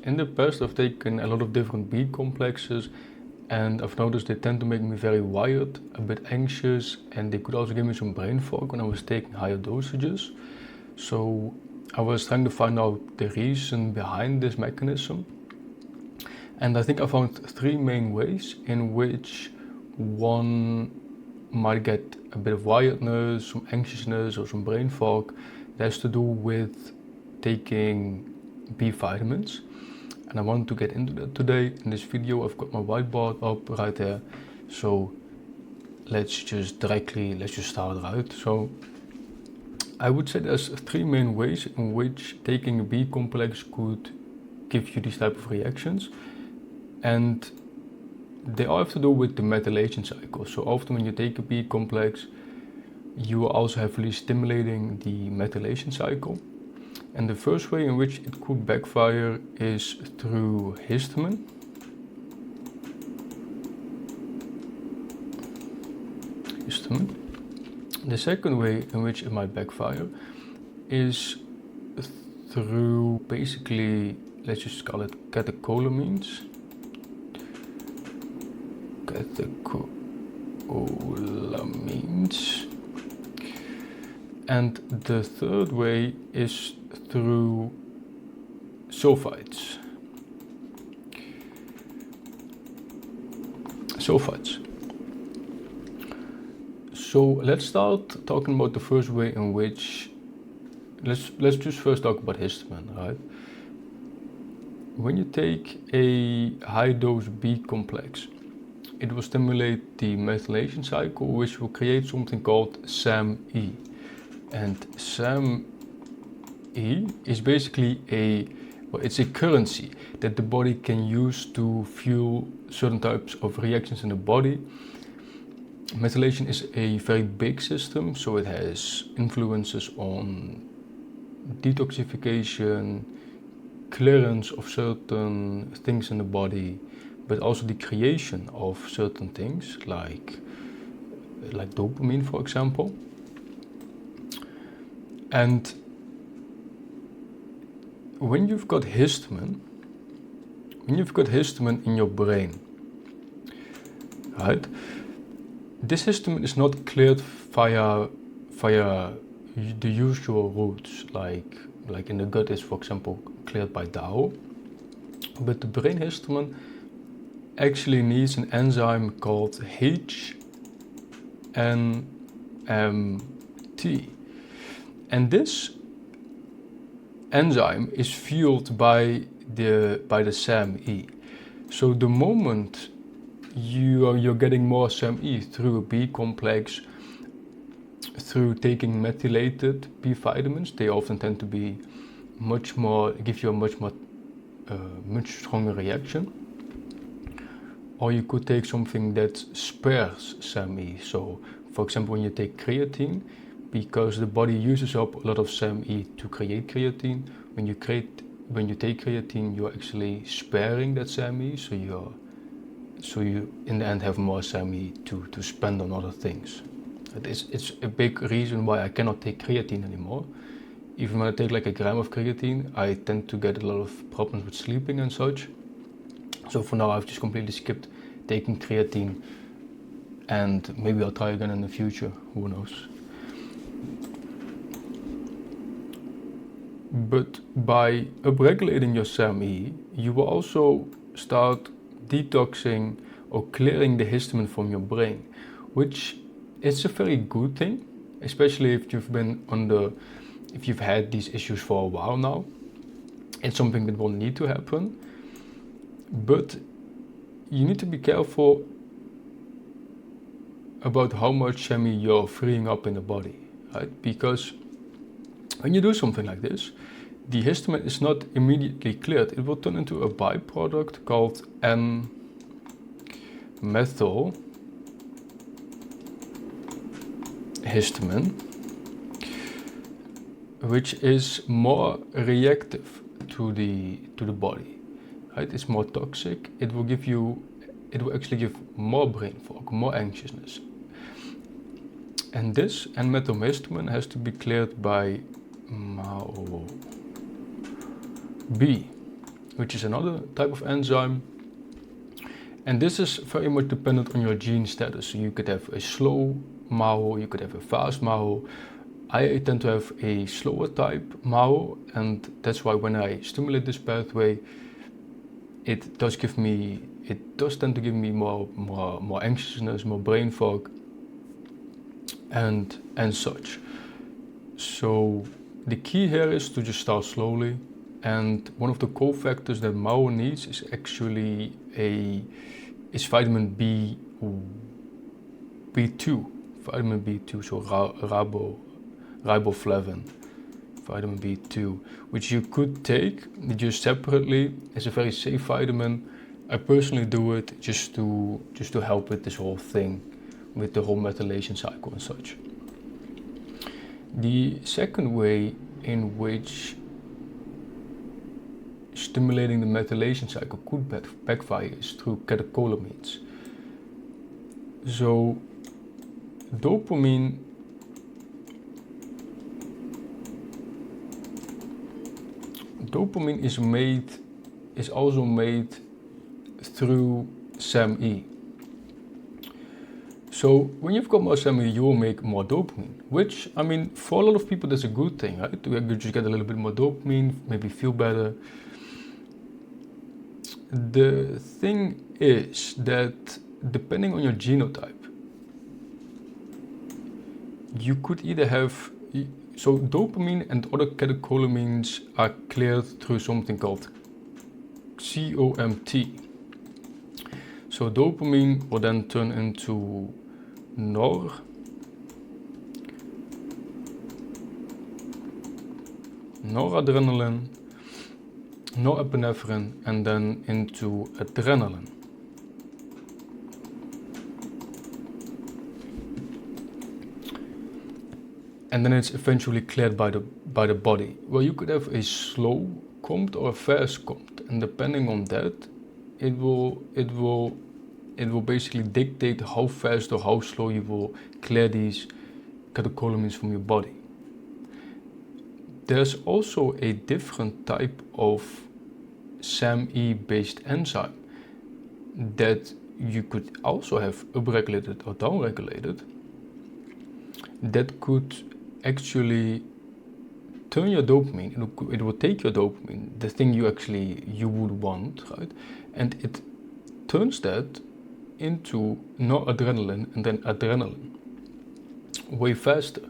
in the past I've taken a lot of different B complexes, and I've noticed they tend to make me very wired, a bit anxious, and they could also give me some brain fog when I was taking higher dosages. So I was trying to find out the reason behind this mechanism. And I think I found three main ways in which one might get a bit of wiredness, some anxiousness, or some brain fog. It has to do with taking B vitamins. And I want to get into that today. In this video, I've got my whiteboard up right there. So let's just start right. So I would say there's three main ways in which taking a B complex could give you these type of reactions. And they all have to do with the methylation cycle. So often when you take a B complex, you are also heavily stimulating the methylation cycle. And the first way in which it could backfire is through histamine. The second way in which it might backfire is through basically, let's just call it catecholamines. And the third way is through sulfites. So let's start talking about the first way in which, let's just first talk about histamine, right? When you take a high dose B complex, it will stimulate the methylation cycle, which will create something called SAMe. And SAMe is basically it's a currency that the body can use to fuel certain types of reactions in the body. Methylation is a very big system, so it has influences on detoxification, clearance of certain things in the body, but also the creation of certain things like dopamine, for example. And when you've got histamine in your brain, right? This histamine is not cleared via the usual routes, like in the gut is, for example, cleared by DAO. But the brain histamine actually needs an enzyme called HNMT. And this enzyme is fueled by the SAMe. So the moment you're getting more SAMe through a B complex, through taking methylated B vitamins, they often tend to be give you a much stronger reaction. Or you could take something that spares SAMe. So, for example, when you take creatine, because the body uses up a lot of SAMe to create creatine, when you take creatine, you're actually sparing that SAMe, so you in the end have more SAMe to spend on other things. It's a big reason why I cannot take creatine anymore. Even when I take like a gram of creatine, I tend to get a lot of problems with sleeping and such. So for now, I've just completely skipped taking creatine, and maybe I'll try again in the future, who knows. But by upregulating your SAMe, you will also start detoxing or clearing the histamine from your brain, which is a very good thing, especially if you've had these issues for a while now. It's something that will need to happen, but you need to be careful about how much SAMe you're freeing up in the body, right? Because when you do something like this, the histamine is not immediately cleared. It will turn into a byproduct called N-methylhistamine, which is more reactive to the body, right? It's more toxic. It will actually give more brain fog, more anxiousness. And this N-methylhistamine has to be cleared by B, which is another type of enzyme. And this is very much dependent on your gene status. So you could have a slow MAO, you could have a fast MAO. I tend to have a slower type MAO, and that's why when I stimulate this pathway, it does tend to give me more anxiousness, more brain fog, and such. So the key here is to just start slowly, and one of the cofactors that MAO needs is actually vitamin B2, vitamin B2, so riboflavin, vitamin B2, which you could take just separately. It's a very safe vitamin. I personally do it just to help with this whole thing, with the whole methylation cycle and such. The second way in which stimulating the methylation cycle could backfire is through catecholamines. So dopamine is also made through SAMe. So when you've got more SAMe, you will make more dopamine, which, I mean, for a lot of people that's a good thing, right? You just get a little bit more dopamine, maybe feel better. The thing is that depending on your genotype, you could either have, so dopamine and other catecholamines are cleared through something called COMT. So dopamine will then turn into noradrenaline, norepinephrine, and then into adrenaline. And then it's eventually cleared by the body. Well, you could have a slow COMT or a fast COMT, and depending on that, it will basically dictate how fast or how slow you will clear these catecholamines from your body. There's also a different type of SAMe-based enzyme that you could also have upregulated or downregulated that could actually turn your dopamine. It will take your dopamine, the thing you would want, right? And it turns that into noradrenaline and then adrenaline way faster,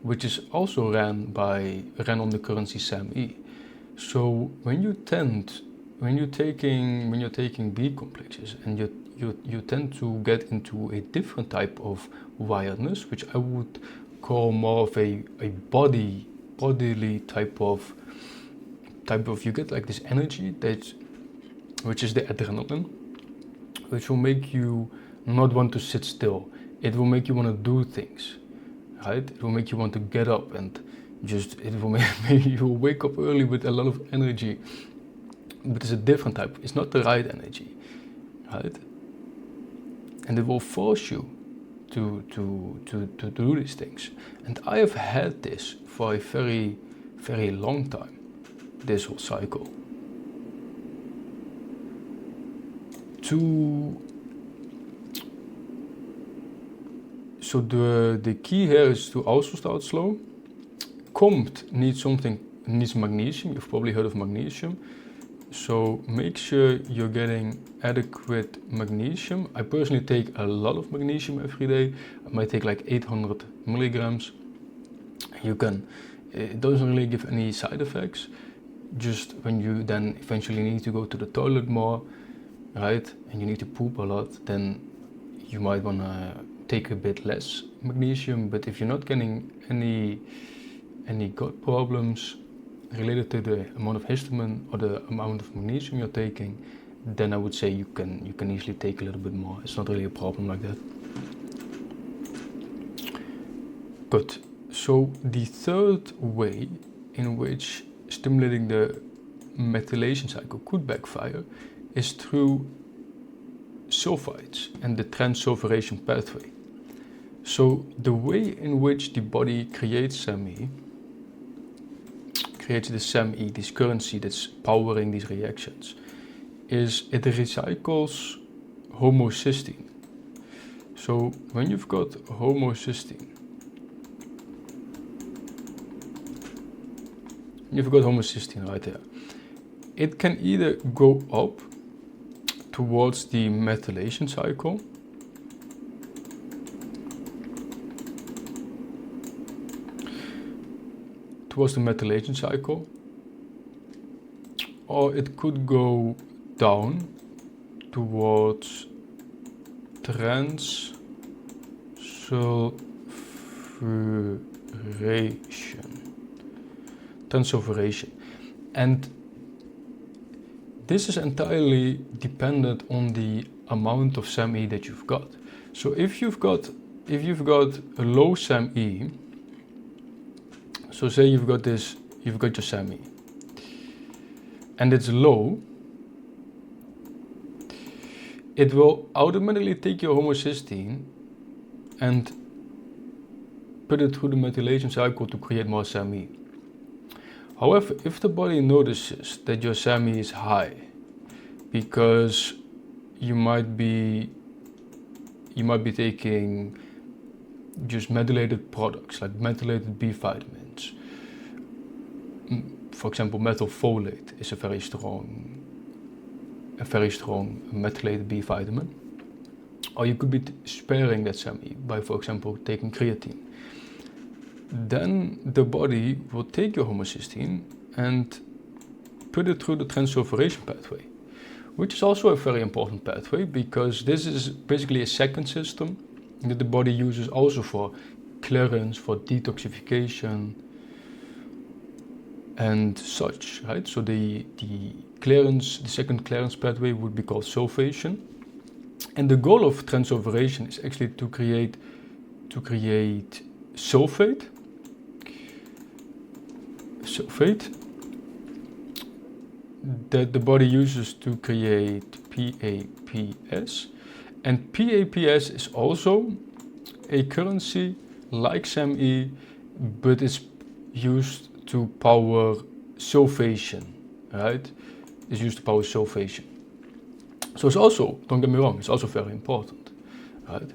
which is also ran on the currency SAMe. So when you're taking B complexes and you tend to get into a different type of wiredness, which I would call more of a bodily type of you get like this energy which is the adrenaline, which will make you not want to sit still. It will make you want to do things, right? It will make you want to get up and it will make you will wake up early with a lot of energy, but it's a different type. It's not the right energy, right? And it will force you to do these things. And I have had this for a very, very long time, this whole cycle. So the key here is to also start slow. COMT needs magnesium. You've probably heard of magnesium. So make sure you're getting adequate magnesium. I personally take a lot of magnesium every day. I might take like 800 milligrams. It doesn't really give any side effects. Just when you then eventually need to go to the toilet more, right, and you need to poop a lot, then you might want to take a bit less magnesium. But if you're not getting any gut problems related to the amount of histamine or the amount of magnesium you're taking, then I would say you can easily take a little bit more. It's not really a problem like that. Good. So the third way in which stimulating the methylation cycle could backfire is through sulfides and the transsulfuration pathway. So the way in which the body creates SAMe creates this SAMe, this currency that's powering these reactions, is it recycles homocysteine. So when you've got homocysteine, right there, it can either go up towards the methylation cycle, or it could go down towards transsulfuration. And this is entirely dependent on the amount of SAMe that you've got. So if you've got a low SAMe, so say you've got your SAMe, and it's low, it will automatically take your homocysteine and put it through the methylation cycle to create more SAMe. However, if the body notices that your SAMe is high, because you might be taking just methylated products like methylated B vitamins, for example, methylfolate is a very strong methylated B vitamin, or you could be sparing that SAMe by, for example, taking creatine. Then the body will take your homocysteine and put it through the transsulfuration pathway, which is also a very important pathway, because this is basically a second system that the body uses also for clearance, for detoxification and such, right? So the second clearance pathway would be called sulfation. And the goal of transsulfuration is actually to create sulfate that the body uses to create PAPS. And PAPS is also a currency like SAMe, but it's used to power sulfation, right? It's used to power sulfation. So it's also, don't get me wrong, it's also very important, right?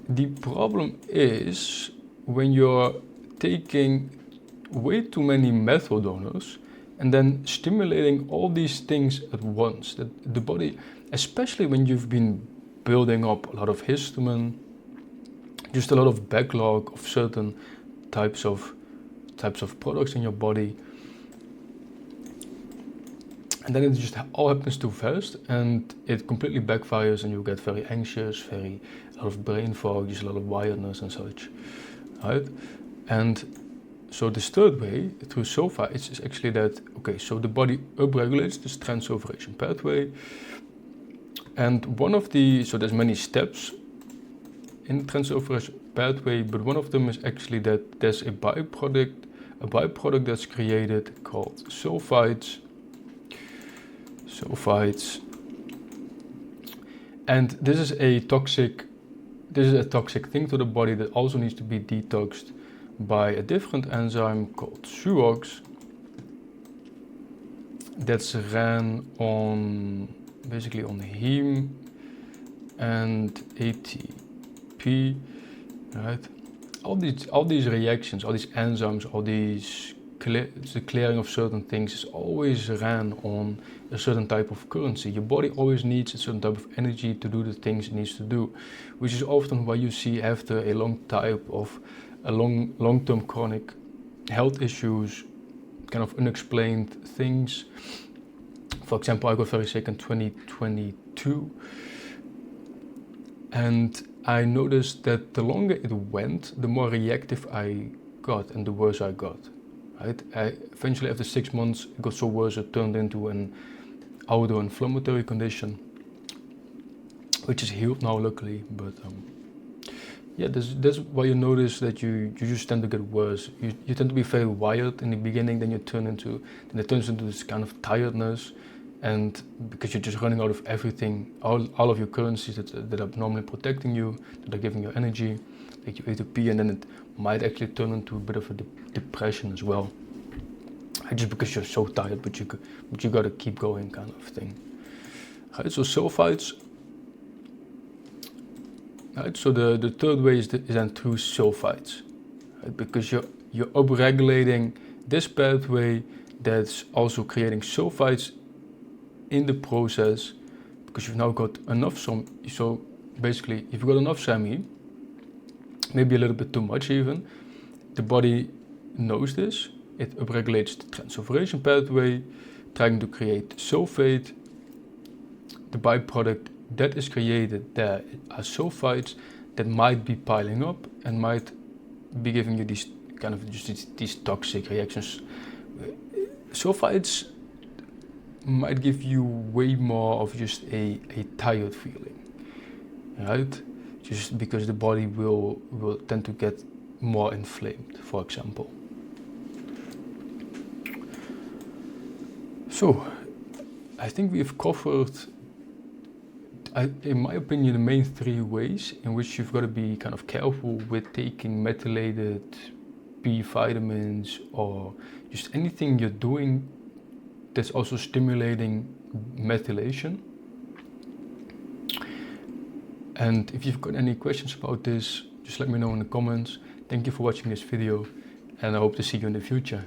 The problem is when you're taking way too many methyl donors and then stimulating all these things at once, that the body, especially when you've been building up a lot of histamine, just a lot of backlog of certain types of products in your body, and then it just all happens too fast and it completely backfires and you get very anxious, a lot of brain fog, just a lot of wiredness and such, right? And so this third way through sulfa is actually that, okay, so the body upregulates this transsulfuration pathway, and so there's many steps in the transsulfuration pathway, but one of them is actually that there's a byproduct that's created called sulfides, and this is a toxic thing to the body that also needs to be detoxed by a different enzyme called SUOX that's ran on heme and ATP, right? All these reactions, all these enzymes, the clearing of certain things is always ran on a certain type of currency. Your body always needs a certain type of energy to do the things it needs to do, which is often why you see after a long-term chronic health issues, kind of unexplained things. For example, I got very sick in 2022, and I noticed that the longer it went, the more reactive I got and the worse I got. Right? Eventually, after 6 months, it got so worse it turned into an autoinflammatory condition, which is healed now, luckily. But yeah, that's why you notice that you just tend to get worse. You tend to be very wired in the beginning, then it turns into this kind of tiredness, and because you're just running out of everything, all of your currencies that are normally protecting you, that are giving you energy, like your ATP, and then it might actually turn into a bit of a depression as well. just because you're so tired, but you gotta keep going, kind of thing. Right, so sulfites. Right, so the third way is then through sulfites, right? Because you're upregulating this pathway that's also creating sulfites in the process, because you've now got enough so basically you've got enough SAMe, maybe a little bit too much even. The body knows this, it upregulates the transsulfuration pathway, trying to create sulfate. The byproduct that is created there are sulfites that might be piling up and might be giving you these kind of just these toxic reactions. Sulfites might give you way more of just a tired feeling, right? Just because the body will tend to get more inflamed, for example. So, I think we've covered, in my opinion, the main three ways in which you've got to be kind of careful with taking methylated B vitamins or just anything you're doing that's also stimulating methylation. And if you've got any questions about this, just let me know in the comments. Thank you for watching this video, and I hope to see you in the future.